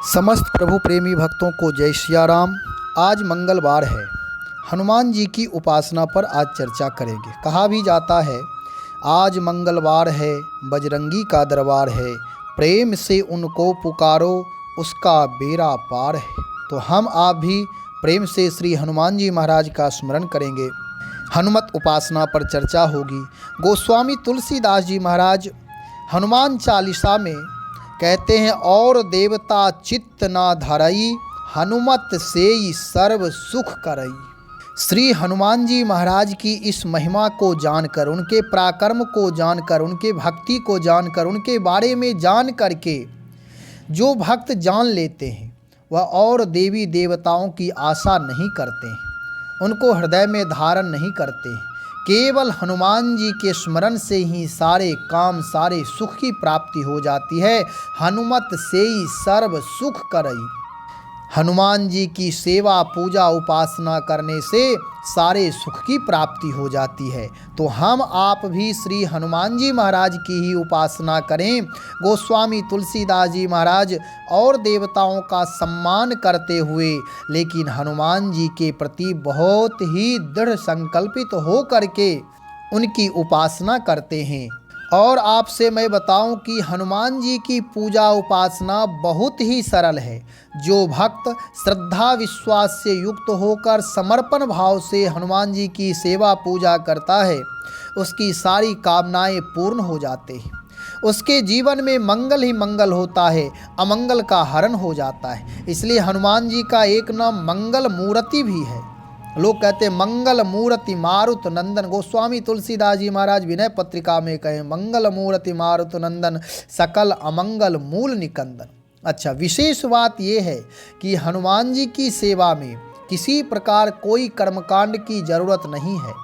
समस्त प्रभु प्रेमी भक्तों को जय सिया राम। आज मंगलवार है। हनुमान जी की उपासना पर आज चर्चा करेंगे। कहा भी जाता है आज मंगलवार है, बजरंगी का दरबार है, प्रेम से उनको पुकारो उसका बेड़ा पार है। तो हम आप भी प्रेम से श्री हनुमान जी महाराज का स्मरण करेंगे। हनुमत उपासना पर चर्चा होगी। गोस्वामी तुलसीदास जी महाराज हनुमान चालीसा में कहते हैं, और देवता चित्त ना धरई, हनुमत सेई सर्व सुख करई। श्री हनुमान जी महाराज की इस महिमा को जानकर, उनके पराक्रम को जानकर, उनके भक्ति को जानकर, उनके बारे में जान करके जो भक्त जान लेते हैं वह और देवी देवताओं की आशा नहीं करते हैं, उनको हृदय में धारण नहीं करते हैं। केवल हनुमान जी के स्मरण से ही सारे काम, सारे सुख की प्राप्ति हो जाती है। हनुमत सेई सर्व सुख करई। हनुमान जी की सेवा पूजा उपासना करने से सारे सुख की प्राप्ति हो जाती है। तो हम आप भी श्री हनुमान जी महाराज की ही उपासना करें। गोस्वामी तुलसीदास जी महाराज और देवताओं का सम्मान करते हुए लेकिन हनुमान जी के प्रति बहुत ही दृढ़ संकल्पित हो करके उनकी उपासना करते हैं। और आपसे मैं बताऊं कि हनुमान जी की पूजा उपासना बहुत ही सरल है। जो भक्त श्रद्धा विश्वास से युक्त होकर समर्पण भाव से हनुमान जी की सेवा पूजा करता है उसकी सारी कामनाएं पूर्ण हो जाते हैं। उसके जीवन में मंगल ही मंगल होता है, अमंगल का हरण हो जाता है। इसलिए हनुमान जी का एक नाम मंगल मूर्ति भी है। लोग कहते हैं मंगल मूर्ति मारुत नंदन। गोस्वामी तुलसीदास जी महाराज विनय पत्रिका में कहे मंगल मूर्ति मारुत नंदन, सकल अमंगल मूल निकंदन। अच्छा, विशेष बात यह है कि हनुमान जी की सेवा में किसी प्रकार कोई कर्मकांड की जरूरत नहीं है।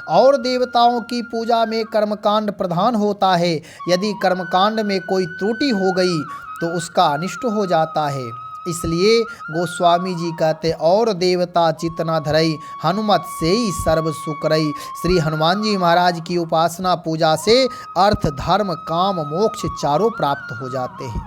और देवताओं की पूजा में कर्मकांड प्रधान होता है। यदि कर्मकांड में कोई त्रुटि हो गई तो उसका अनिष्ट हो जाता है। इसलिए गोस्वामी जी कहते और देवता चित्त न धरई, हनुमत से ही सर्व सुख करई। श्री हनुमान जी महाराज की उपासना पूजा से अर्थ धर्म काम मोक्ष चारों प्राप्त हो जाते हैं।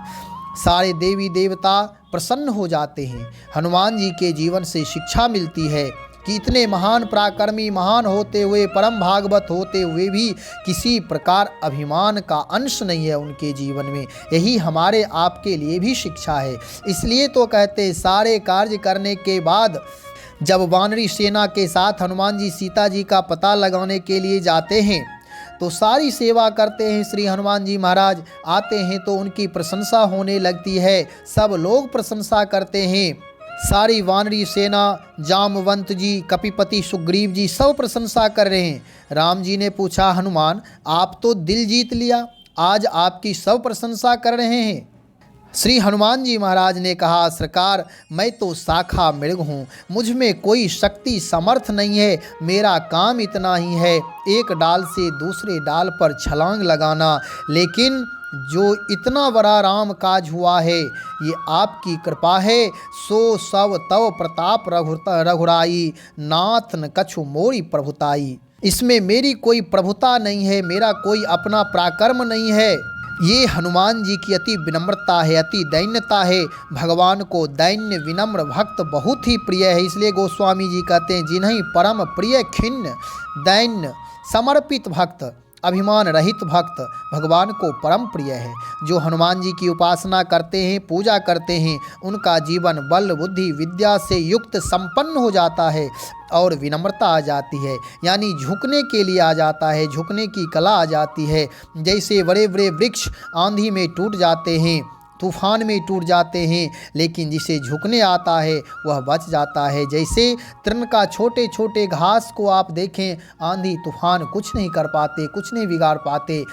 सारे देवी देवता प्रसन्न हो जाते हैं। हनुमान जी के जीवन से शिक्षा मिलती है कि इतने महान पराक्रमी, महान होते हुए, परम भागवत होते हुए भी किसी प्रकार अभिमान का अंश नहीं है उनके जीवन में। यही हमारे आपके लिए भी शिक्षा है। इसलिए तो कहते हैं सारे कार्य करने के बाद जब वानरी सेना के साथ हनुमान जी सीता जी का पता लगाने के लिए जाते हैं तो सारी सेवा करते हैं। श्री हनुमान जी महाराज आते हैं तो उनकी प्रशंसा होने लगती है। सब लोग प्रशंसा करते हैं। सारी वानरी सेना, जामवंत जी, कपिपति सुग्रीव जी सब प्रशंसा कर रहे हैं। राम जी ने पूछा, हनुमान आप तो दिल जीत लिया, आज आपकी सब प्रशंसा कर रहे हैं। श्री हनुमान जी महाराज ने कहा, सरकार मैं तो शाखा मृग हूँ, मुझ में कोई शक्ति समर्थ नहीं है। मेरा काम इतना ही है एक डाल से दूसरे डाल पर छलांग लगाना। लेकिन जो इतना बड़ा राम काज हुआ है ये आपकी कृपा है। सो सब तव प्रताप रघुराई, नाथ न कछु मोरी प्रभुताई। इसमें मेरी कोई प्रभुता नहीं है, मेरा कोई अपना पराक्रम नहीं है। ये हनुमान जी की अति विनम्रता है, अति दैन्यता है। भगवान को दैन्य विनम्र भक्त बहुत ही प्रिय है। इसलिए गोस्वामी जी कहते हैं, जिन्हीं परम प्रिय खिन्न दैन्य समर्पित भक्त, अभिमान रहित भक्त भगवान को परम प्रिय है। जो हनुमान जी की उपासना करते हैं, पूजा करते हैं, उनका जीवन बल बुद्धि विद्या से युक्त संपन्न हो जाता है और विनम्रता आ जाती है, यानी झुकने के लिए आ जाता है, झुकने की कला आ जाती है। जैसे बड़े बड़े वृक्ष आंधी में टूट जाते हैं, तूफान में टूट जाते हैं, लेकिन जिसे झुकने आता है वह बच जाता है। जैसे तृण का छोटे छोटे घास को आप देखें, आंधी तूफान कुछ नहीं कर पाते, कुछ नहीं बिगाड़ पाते।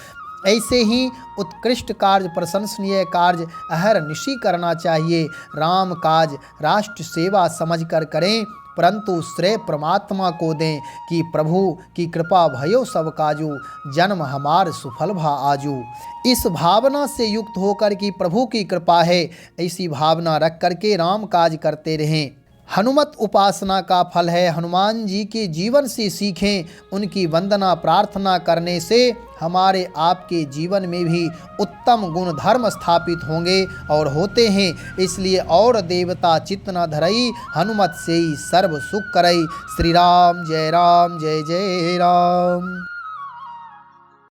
ऐसे ही उत्कृष्ट कार्य, प्रशंसनीय कार्य अहरनिशि करना चाहिए। राम काज राष्ट्र सेवा समझकर करें, परंतु श्रेय परमात्मा को दें कि प्रभु की कृपा भयो सब काजू, जन्म हमार सुफल भा आजू। इस भावना से युक्त होकर कि प्रभु की कृपा है, ऐसी भावना रख करके राम काज करते रहें। हनुमत उपासना का फल है। हनुमान जी के जीवन से सीखें, उनकी वंदना प्रार्थना करने से हमारे आपके जीवन में भी उत्तम गुण धर्म स्थापित होंगे और होते हैं। इसलिए और देवता चित्त न धरई, हनुमत से ही सर्व सुख करई। श्री राम जय जय राम।